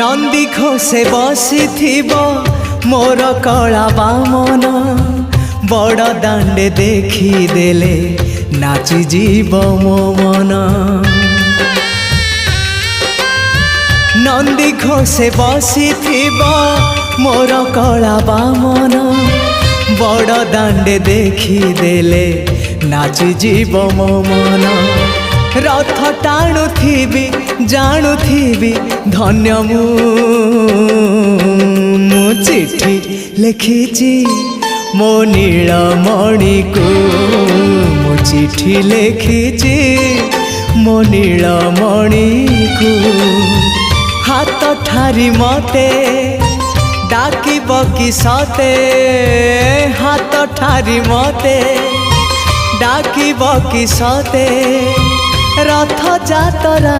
नंदी घोषे बसी मोर कला बामन बड़ दांडे देखी देले नाची जीव मो मन। नंदी घोषे बसी मोर कला बामन बड़ दांडे देखी देले नाची जीव मो मन। रथ टाणुथिबी जाणुथिबी धन्य मु चिट्ठी लिखिची मो नीलमणि को मु चिट्ठी लिखिची मो नीलमणि को। हाथ ठारी मते डाकिब कि सते हाथ ठारी मते डाकिब कि सते रथ जातरा।